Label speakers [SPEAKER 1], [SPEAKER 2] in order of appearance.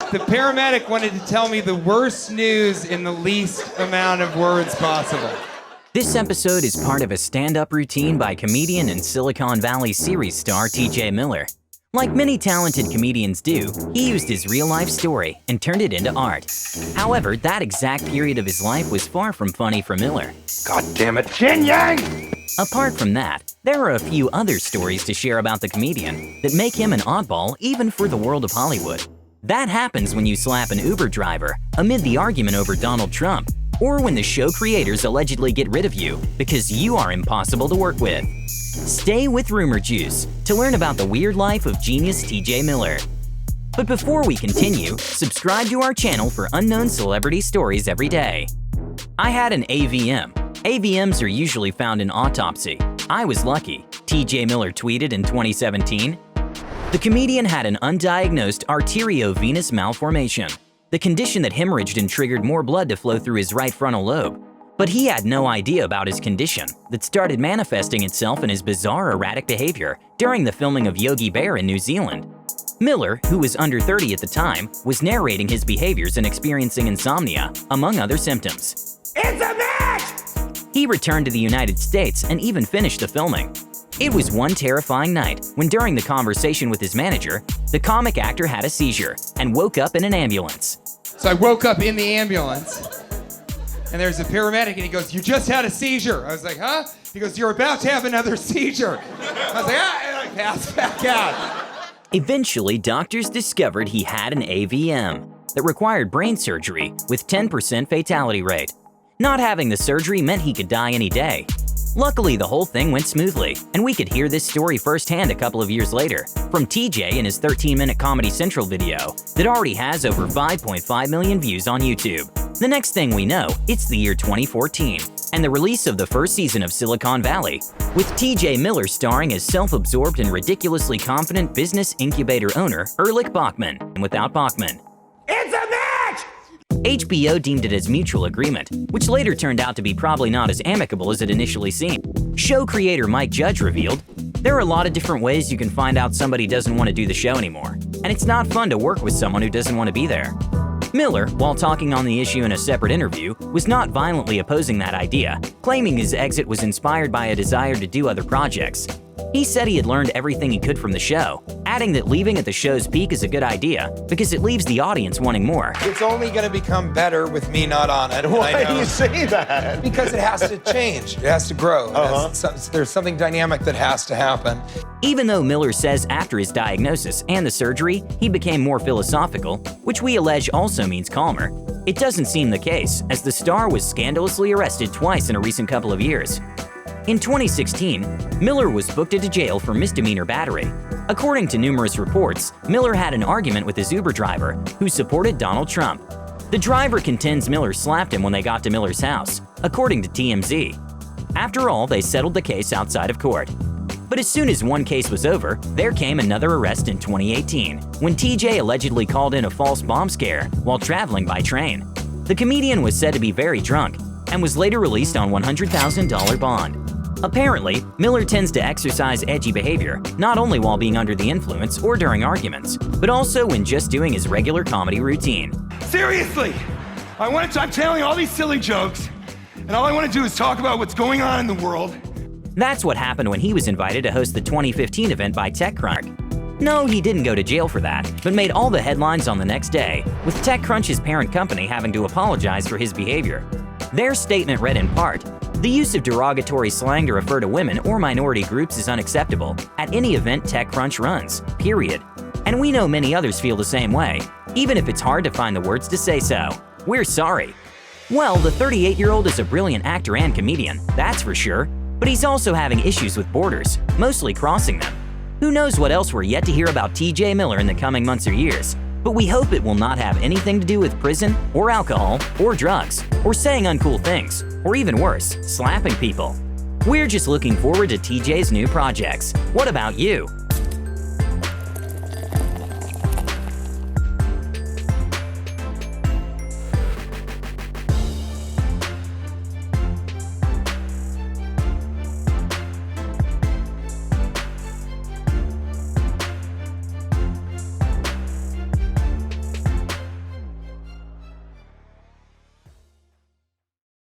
[SPEAKER 1] The paramedic wanted to tell me the worst news in the least amount of words possible.
[SPEAKER 2] This episode is part of a stand-up routine by comedian and Silicon Valley series star TJ Miller. Like many talented comedians do, he used his real-life story and turned it into art. However, that exact period of his life was far from funny for Miller.
[SPEAKER 3] God damn it, Jin Yang!
[SPEAKER 2] Apart from that, there are a few other stories to share about the comedian that make him an oddball even for the world of Hollywood. That happens when you slap an Uber driver amid the argument over Donald Trump, or when the show creators allegedly get rid of you because you are impossible to work with. Stay with Rumour Juice to learn about the weird life of genius TJ Miller. But before we continue, subscribe to our channel for unknown celebrity stories every day. I had an AVM. AVMs are usually found in autopsy. I was lucky, TJ Miller tweeted in 2017. The comedian had an undiagnosed arteriovenous malformation, the condition that hemorrhaged and triggered more blood to flow through his right frontal lobe. But he had no idea about his condition that started manifesting itself in his bizarre erratic behavior during the filming of Yogi Bear in New Zealand. Miller, who was under 30 at the time, was narrating his behaviors and experiencing insomnia, among other symptoms.
[SPEAKER 3] It's a match!
[SPEAKER 2] He returned to the United States and even finished the filming. It was one terrifying night when during the conversation with his manager, the comic actor had a seizure and woke up in an ambulance.
[SPEAKER 1] So I woke up in the ambulance, and there's a paramedic, and he goes, "You just had a seizure." I was like, "Huh?" He goes, "You're about to have another seizure." I was like, "Ah," and I passed back out.
[SPEAKER 2] Eventually, doctors discovered he had an AVM that required brain surgery with 10% fatality rate. Not having the surgery meant he could die any day. Luckily, the whole thing went smoothly, and we could hear this story firsthand a couple of years later from TJ in his 13-minute Comedy Central video that already has over 5.5 million views on YouTube. The next thing we know, it's the year 2014, and the release of the first season of Silicon Valley, with TJ Miller starring as self-absorbed and ridiculously confident business incubator owner Erlich Bachman, and without Bachman.
[SPEAKER 3] It's a match!
[SPEAKER 2] HBO deemed it as mutual agreement, which later turned out to be probably not as amicable as it initially seemed. Show creator Mike Judge revealed, "There are a lot of different ways you can find out somebody doesn't want to do the show anymore, and it's not fun to work with someone who doesn't want to be there." Miller, while talking on the issue in a separate interview, was not violently opposing that idea, claiming his exit was inspired by a desire to do other projects. He said he had learned everything he could from the show, adding that leaving at the show's peak is a good idea because it leaves the audience wanting more.
[SPEAKER 4] It's only going to become better with me not on it.
[SPEAKER 3] Why do you say that?
[SPEAKER 4] Because it has to change. It has to grow. There's something dynamic that has to happen.
[SPEAKER 2] Even though Miller says after his diagnosis and the surgery, he became more philosophical, which we allege also means calmer, it doesn't seem the case, as the star was scandalously arrested twice in a recent couple of years. In 2016, Miller was booked into jail for misdemeanor battery. According to numerous reports, Miller had an argument with his Uber driver, who supported Donald Trump. The driver contends Miller slapped him when they got to Miller's house, according to TMZ. After all, they settled the case outside of court. But as soon as one case was over, there came another arrest in 2018, when TJ allegedly called in a false bomb scare while traveling by train. The comedian was said to be very drunk and was later released on $100,000 bond. Apparently, Miller tends to exercise edgy behavior, not only while being under the influence or during arguments, but also when just doing his regular comedy routine.
[SPEAKER 5] Seriously, I'm telling all these silly jokes, and all I want to do is talk about what's going on in the world.
[SPEAKER 2] That's what happened when he was invited to host the 2015 event by TechCrunch. No, he didn't go to jail for that, but made all the headlines on the next day, with TechCrunch's parent company having to apologize for his behavior. Their statement read in part, "The use of derogatory slang to refer to women or minority groups is unacceptable at any event TechCrunch runs, period. And we know many others feel the same way, even if it's hard to find the words to say so. We're sorry." Well, the 38-year-old is a brilliant actor and comedian, that's for sure, but he's also having issues with borders, mostly crossing them. Who knows what else we're yet to hear about TJ Miller in the coming months or years, but we hope it will not have anything to do with prison, or alcohol, or drugs, or saying uncool things, or even worse, slapping people. We're just looking forward to TJ's new projects. What about you?